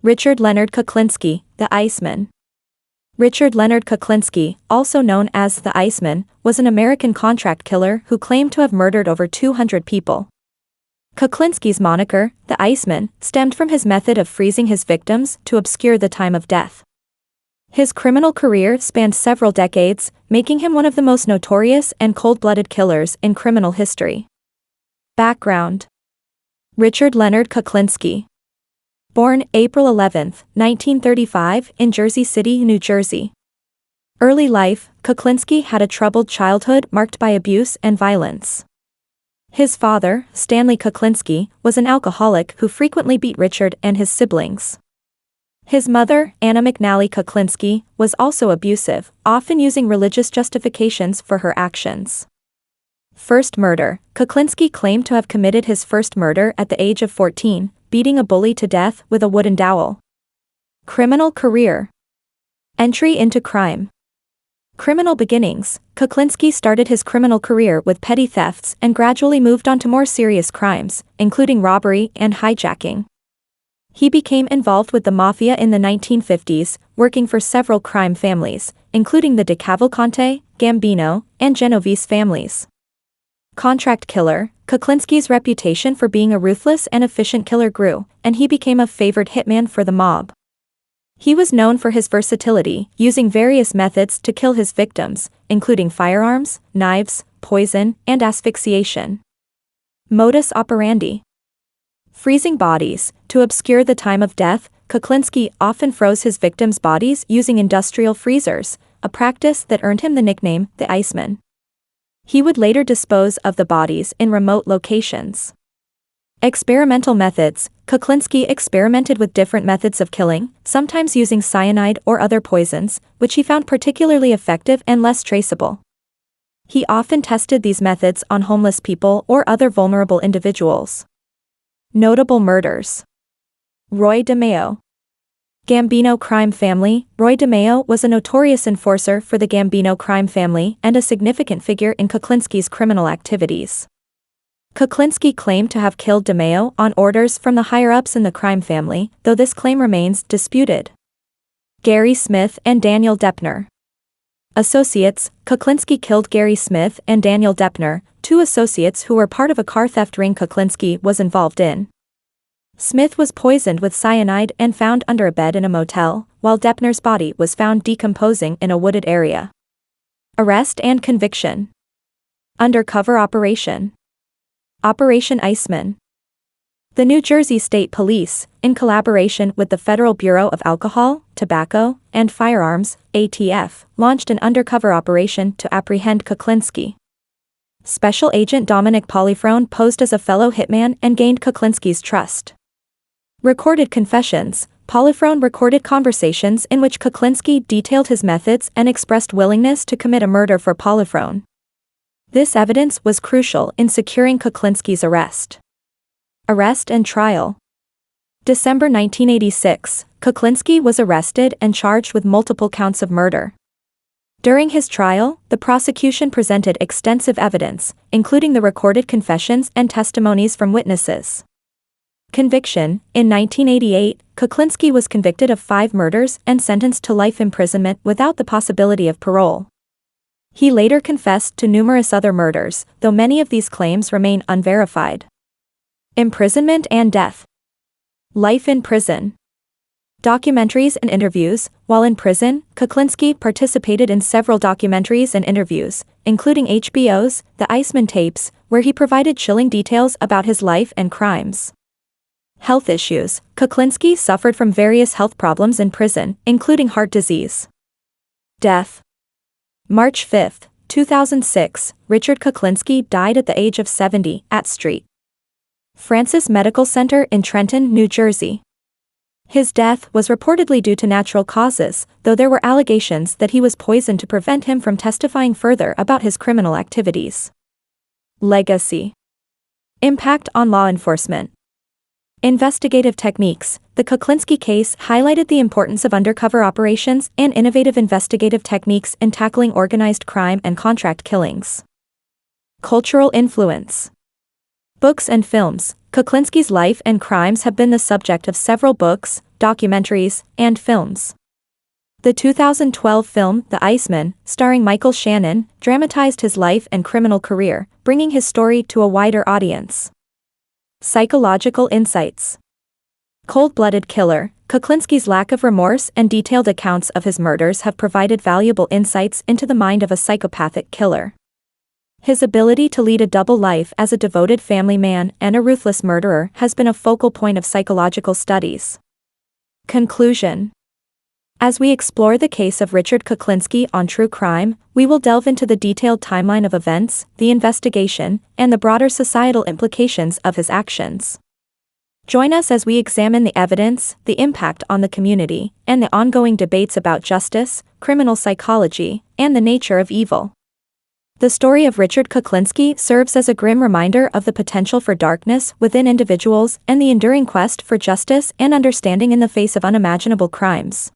Richard Leonard Kuklinski, the Iceman. Richard Leonard Kuklinski, also known as the Iceman, was an American contract killer who claimed to have murdered over 200 people. Kuklinski's moniker, the Iceman, stemmed from his method of freezing his victims to obscure the time of death. His criminal career spanned several decades, making him one of the most notorious and cold-blooded killers in criminal history. Background: Richard Leonard Kuklinski. Born April 11, 1935, in Jersey City, New Jersey. Early life: Kuklinski had a troubled childhood marked by abuse and violence. His father, Stanley Kuklinski, was an alcoholic who frequently beat Richard and his siblings. His mother, Anna McNally Kuklinski, was also abusive, often using religious justifications for her actions. First murder: Kuklinski claimed to have committed his first murder at the age of 14, beating a bully to death with a wooden dowel. Criminal career. Entry into crime. Criminal beginnings: Kuklinski started his criminal career with petty thefts and gradually moved on to more serious crimes, including robbery and hijacking. He became involved with the mafia in the 1950s, working for several crime families, including the De Cavalcante, Gambino, and Genovese families. Contract killer: Kuklinski's reputation for being a ruthless and efficient killer grew, and he became a favored hitman for the mob. He was known for his versatility, using various methods to kill his victims, including firearms, knives, poison, and asphyxiation. Modus operandi: freezing bodies. To obscure the time of death, Kuklinski often froze his victims' bodies using industrial freezers, a practice that earned him the nickname the Iceman. He would later dispose of the bodies in remote locations. Experimental methods: Kuklinski experimented with different methods of killing, sometimes using cyanide or other poisons, which he found particularly effective and less traceable. He often tested these methods on homeless people or other vulnerable individuals. Notable murders: Roy DeMeo. Gambino crime family: Roy DeMeo was a notorious enforcer for the Gambino crime family and a significant figure in Kuklinski's criminal activities. Kuklinski claimed to have killed DeMeo on orders from the higher-ups in the crime family, though this claim remains disputed. Gary Smith and Daniel Deppner. Associates: Kuklinski killed Gary Smith and Daniel Deppner, two associates who were part of a car theft ring Kuklinski was involved in. Smith was poisoned with cyanide and found under a bed in a motel, while Deppner's body was found decomposing in a wooded area. Arrest and conviction. Undercover operation. Operation Iceman. The New Jersey State Police, in collaboration with the Federal Bureau of Alcohol, Tobacco, and Firearms, ATF, launched an undercover operation to apprehend Kuklinski. Special Agent Dominic Polifrone posed as a fellow hitman and gained Kuklinski's trust. Recorded confessions: Polifrone recorded conversations in which Kuklinski detailed his methods and expressed willingness to commit a murder for Polifrone. This evidence was crucial in securing Kuklinski's arrest. Arrest and trial. December 1986, Kuklinski was arrested and charged with multiple counts of murder. During his trial, the prosecution presented extensive evidence, including the recorded confessions and testimonies from witnesses. Conviction: in 1988, Kuklinski was convicted of 5 murders and sentenced to life imprisonment without the possibility of parole. He later confessed to numerous other murders, though many of these claims remain unverified. Imprisonment and death. Life in prison. Documentaries and interviews. While in prison, Kuklinski participated in several documentaries and interviews, including HBO's The Iceman tapes, where he provided chilling details about his life and crimes. Health issues. Kuklinski suffered from various health problems in prison, including heart disease. Death. March 5, 2006, Richard Kuklinski died at the age of 70 at St. Francis Medical Center in Trenton, New Jersey. His death was reportedly due to natural causes, though there were allegations that he was poisoned to prevent him from testifying further about his criminal activities. Legacy. Impact on law enforcement. Investigative techniques. The Kuklinski case highlighted the importance of undercover operations and innovative investigative techniques in tackling organized crime and contract killings. Cultural influence. Books and films. Kuklinski's life and crimes have been the subject of several books, documentaries, and films. The 2012 film The Iceman, starring Michael Shannon, dramatized his life and criminal career, bringing his story to a wider audience. Psychological insights. Cold-blooded killer, Kuklinski's lack of remorse and detailed accounts of his murders have provided valuable insights into the mind of a psychopathic killer. His ability to lead a double life as a devoted family man and a ruthless murderer has been a focal point of psychological studies. Conclusion. As we explore the case of Richard Kuklinski on True Crime, we will delve into the detailed timeline of events, the investigation, and the broader societal implications of his actions. Join us as we examine the evidence, the impact on the community, and the ongoing debates about justice, criminal psychology, and the nature of evil. The story of Richard Kuklinski serves as a grim reminder of the potential for darkness within individuals and the enduring quest for justice and understanding in the face of unimaginable crimes.